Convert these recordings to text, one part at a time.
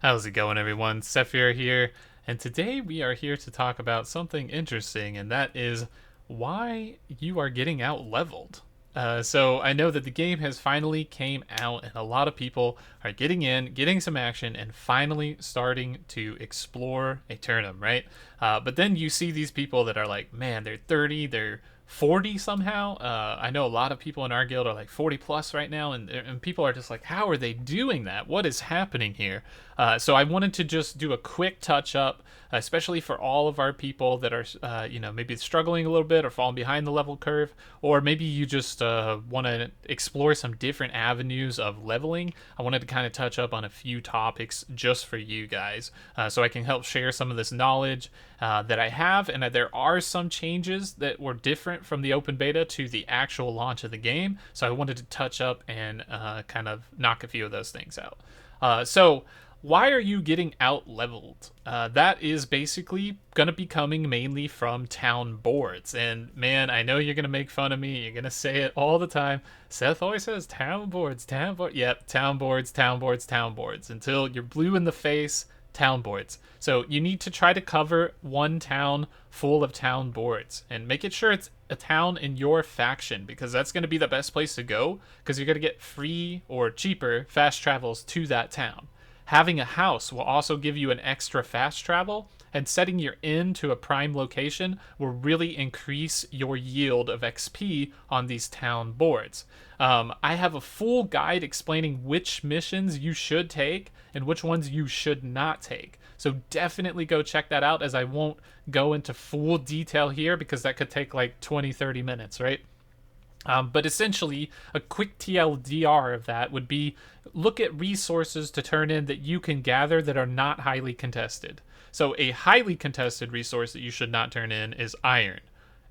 How's it going, everyone? Sethphir here, and today we are here to talk about something interesting, and that is why you are getting out leveled. So I know that the game has finally came out, and a lot of people are getting in, getting some action, and finally starting to explore Eternum, right? But then you see these people that are like, man, they're 30, they're 40 somehow. I know a lot of people in our guild are like 40 plus right now, and people are just like, how are they doing that? What is happening here? So I wanted to just do a quick touch up, especially for all of our people that are, maybe struggling a little bit or falling behind the level curve, or maybe you just want to explore some different avenues of leveling. I wanted to kind of touch up on a few topics just for you guys, so I can help share some of this knowledge that I have, and there are some changes that were different from the open beta to the actual launch of the game. So I wanted to touch up and kind of knock a few of those things out. So why are you getting out leveled? That is basically going to be coming mainly from town boards. And man, I know you're going to make fun of me. You're going to say it all the time. Seth always says town boards, town boards. Yep, town boards, town boards, town boards. Until you're blue in the face, town boards. So you need to try to cover one town full of town boards and make it sure it's a town in your faction, because that's going to be the best place to go, because you're going to get free or cheaper fast travels to that town. Having a house will also give you an extra fast travel, and setting your inn to a prime location will really increase your yield of XP on these town boards. I have a full guide explaining which missions you should take and which ones you should not take. So definitely go check that out, as I won't go into full detail here because that could take like 20-30 minutes, right? But essentially, a quick TLDR of that would be look at resources to turn in that you can gather that are not highly contested. So a highly contested resource that you should not turn in is iron.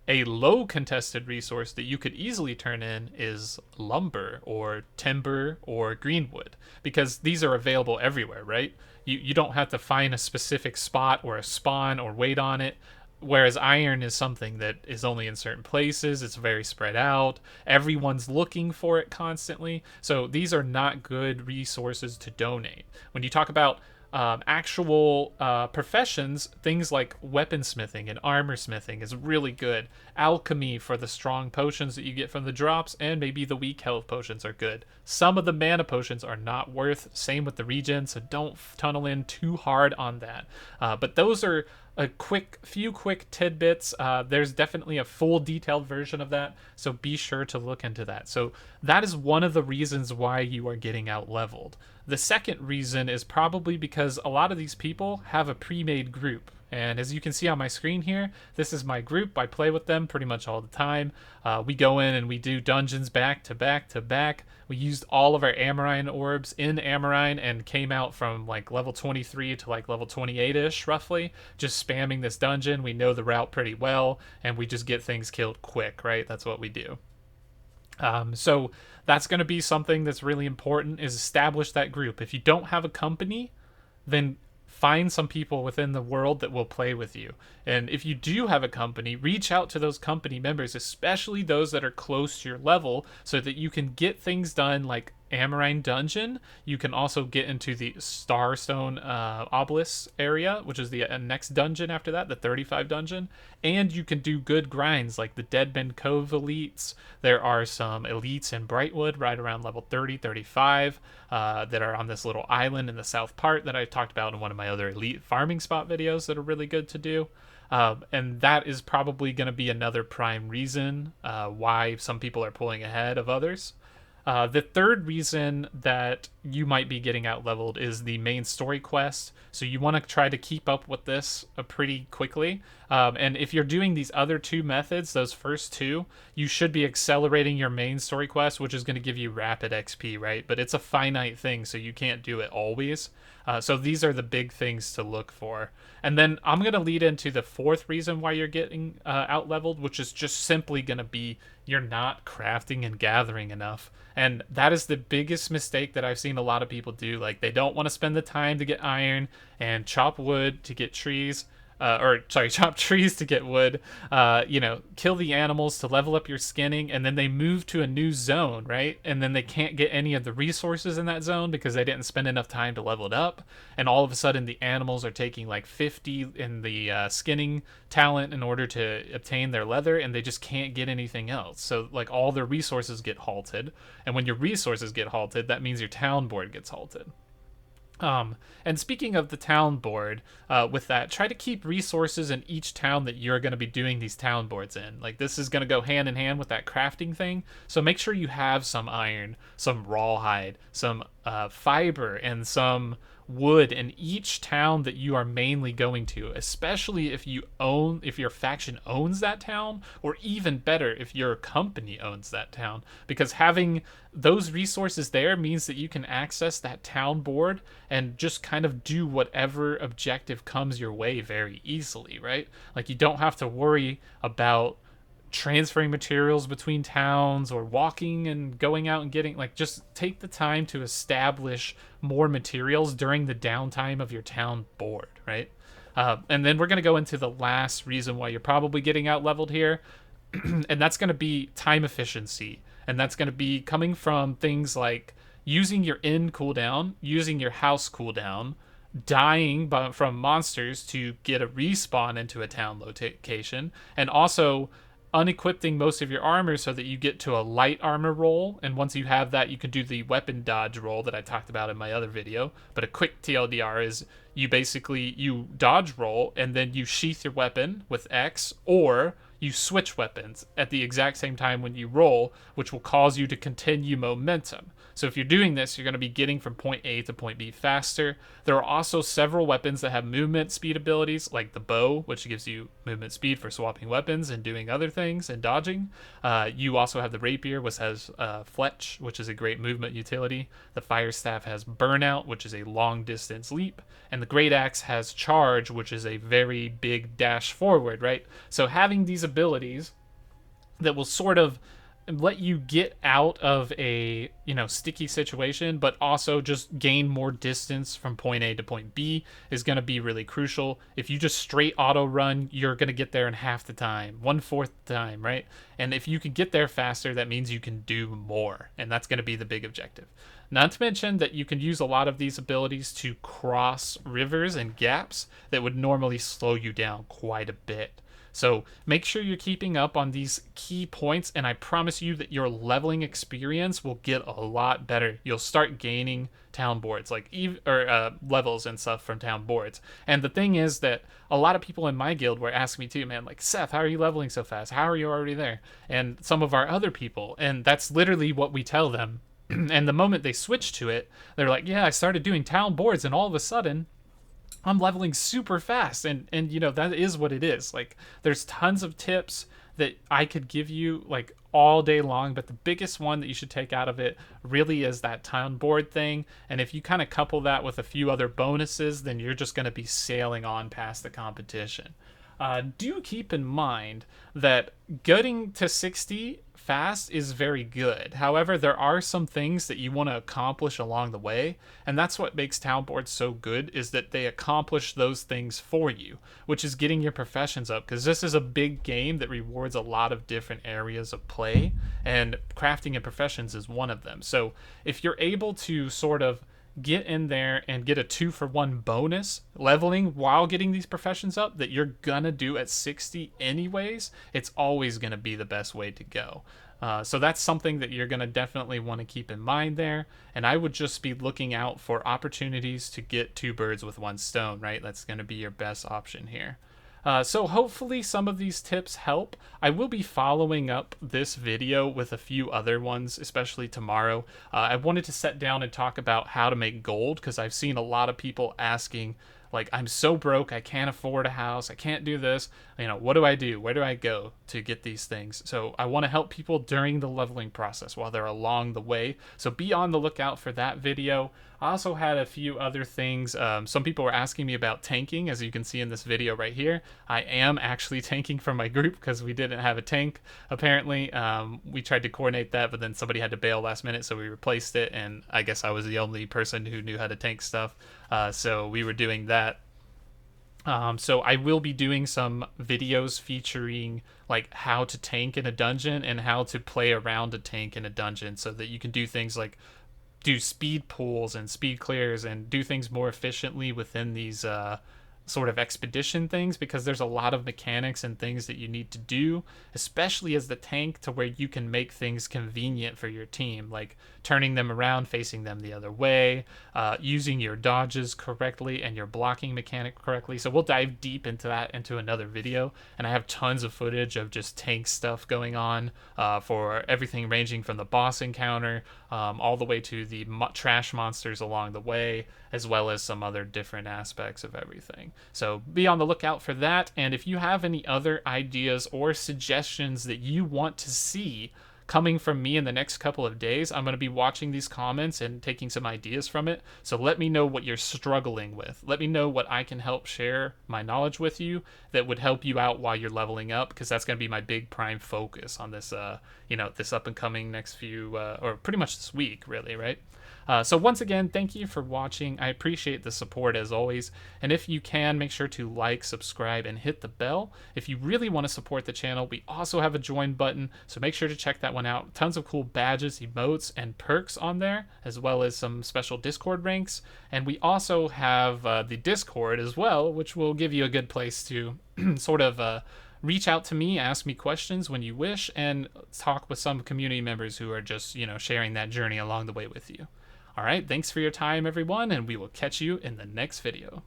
A low contested resource that you could easily turn in is lumber or timber or greenwood, because these are available everywhere, right? You don't have to find a specific spot or a spawn or wait on it. Whereas iron is something that is only in certain places, it's very spread out, everyone's looking for it constantly. So these are not good resources to donate. When you talk about actual professions, things like weaponsmithing and armor smithing is really good. Alchemy for the strong potions that you get from the drops, and maybe the weak health potions are good. Some of the mana potions are not worth, same with the regen, so don't tunnel in too hard on that. But those are a few quick tidbits. There's definitely a full detailed version of that, so be sure to look into that. So that is one of the reasons why you are getting out leveled. The second reason is probably because a lot of these people have a pre-made group. And as you can see on my screen here, this is my group. I play with them pretty much all the time. We go in and we do dungeons back to back to back. We used all of our Amarine orbs in Amarine and came out from like level 23 to like level 28-ish roughly, just spamming this dungeon. We know the route pretty well, and we just get things killed quick, right? That's what we do. So that's going to be something that's really important, is establish that group. If you don't have a company, then find some people within the world that will play with you. And if you do have a company, reach out to those company members, especially those that are close to your level, so that you can get things done like Amarine Dungeon. You can also get into the Starstone Obelisk area, which is the next dungeon after that, the 35 dungeon. And you can do good grinds like the Deadman Cove elites. There are some elites in Brightwood right around level 30, 35 that are on this little island in the south part that I talked about in one of my other elite farming spot videos that are really good to do. And that is probably going to be another prime reason why some people are pulling ahead of others. The third reason that you might be getting out leveled is the main story quest. So you want to try to keep up with this pretty quickly. And if you're doing these other two methods, those first two, you should be accelerating your main story quest, which is going to give you rapid XP, right? But it's a finite thing, so you can't do it always. So these are the big things to look for. And then I'm going to lead into the fourth reason why you're getting out leveled, which is just simply going to be you're not crafting and gathering enough. And that is the biggest mistake that I've seen a lot of people do. Like, they don't want to spend the time to get iron and chop wood to get trees. chop trees to get wood, kill the animals to level up your skinning, and then they move to a new zone, right? And then they can't get any of the resources in that zone because they didn't spend enough time to level it up. And all of a sudden, the animals are taking like 50 in the skinning talent in order to obtain their leather, and they just can't get anything else. So, like, all their resources get halted. And when your resources get halted, that means your town board gets halted. And speaking of the town board, with that, try to keep resources in each town that you're going to be doing these town boards in. Like, this is going to go hand in hand with that crafting thing. So make sure you have some iron, some rawhide, some fiber, and some wood in each town that you are mainly going to, especially if your faction owns that town, or even better, if your company owns that town, because having those resources there means that you can access that town board and just kind of do whatever objective comes your way very easily, right? Like, you don't have to worry about transferring materials between towns or walking and going out and getting, like, just take the time to establish more materials during the downtime of your town board, right? And then we're going to go into the last reason why you're probably getting out leveled here, and that's going to be time efficiency. And that's going to be coming from things like using your inn cooldown, using your house cooldown, dying from monsters to get a respawn into a town location, and also unequipping most of your armor so that you get to a light armor roll. And once you have that, you can do the weapon dodge roll that I talked about in my other video. But a quick TLDR is you dodge roll and then you sheath your weapon with X, or you switch weapons at the exact same time when you roll, which will cause you to continue momentum. So if you're doing this, you're going to be getting from point A to point B faster. There are also several weapons that have movement speed abilities, like the bow, which gives you movement speed for swapping weapons and doing other things and dodging. You also have the rapier, which has fletch, which is a great movement utility. The fire staff has burnout, which is a long distance leap. And the great axe has charge, which is a very big dash forward, right? So having these abilities that will sort of let you get out of a sticky situation, but also just gain more distance from point A to point B is going to be really crucial. If you just straight auto run, you're going to get there in half the time, 1/4 the time, right? And if you can get there faster, that means you can do more, and that's going to be the big objective. Not to mention that you can use a lot of these abilities to cross rivers and gaps that would normally slow you down quite a bit. So make sure you're keeping up on these key points, and I promise you that your leveling experience will get a lot better. You'll start gaining town boards, levels and stuff from town boards. And the thing is that a lot of people in my guild were asking me too, man, like, Seth, how are you leveling so fast? How are you already there? And some of our other people, and that's literally what we tell them. And the moment they switch to it, they're like, yeah, I started doing town boards, and all of a sudden I'm leveling super fast. And that is what it is. Like, there's tons of tips that I could give you like all day long, but the biggest one that you should take out of it really is that town board thing. And if you kind of couple that with a few other bonuses, then you're just going to be sailing on past the competition. Do keep in mind that getting to 60 fast is very good. However, there are some things that you want to accomplish along the way, and that's what makes town boards so good, is that they accomplish those things for you, which is getting your professions up, because this is a big game that rewards a lot of different areas of play, and crafting and professions is one of them. So if you're able to sort of get in there and get a 2-for-1 bonus leveling while getting these professions up that you're gonna do at 60 anyways, it's always gonna be the best way to go. So that's something that you're gonna definitely want to keep in mind there. And I would just be looking out for opportunities to get 2 birds with 1 stone, right? That's gonna be your best option here. So hopefully some of these tips help. I will be following up this video with a few other ones, especially tomorrow. I wanted to sit down and talk about how to make gold, because I've seen a lot of people asking, like, I'm so broke, I can't afford a house, I can't do this, what do I do? Where do I go to get these things? So I want to help people during the leveling process while they're along the way. So be on the lookout for that video. I also had a few other things. Some people were asking me about tanking, as you can see in this video right here. I am actually tanking for my group because we didn't have a tank, apparently. We tried to coordinate that, but then somebody had to bail last minute, so we replaced it, and I guess I was the only person who knew how to tank stuff. So we were doing that. So I will be doing some videos featuring like how to tank in a dungeon and how to play around a tank in a dungeon, so that you can do things like do speed pulls and speed clears and do things more efficiently within these sort of expedition things, because there's a lot of mechanics and things that you need to do, especially as the tank, to where you can make things convenient for your team, like turning them around, facing them the other way, using your dodges correctly and your blocking mechanic correctly. So we'll dive deep into that into another video, and I have tons of footage of just tank stuff going on, for everything ranging from the boss encounter all the way to the trash monsters along the way, as well as some other different aspects of everything. So be on the lookout for that. And if you have any other ideas or suggestions that you want to see coming from me in the next couple of days, I'm going to be watching these comments and taking some ideas from it. So let me know what you're struggling with. Let me know what I can help share my knowledge with you that would help you out while you're leveling up, because that's going to be my big prime focus on this, this up and coming next few, or pretty much this week, really, right? So once again, thank you for watching. I appreciate the support as always. And if you can, make sure to like, subscribe, and hit the bell. If you really want to support the channel, we also have a join button, so make sure to check that one out. Tons of cool badges, emotes, and perks on there, as well as some special Discord ranks. And we also have the Discord as well, which will give you a good place to sort of reach out to me, ask me questions when you wish, and talk with some community members who are just, sharing that journey along the way with you. All right, thanks for your time, everyone, and we will catch you in the next video.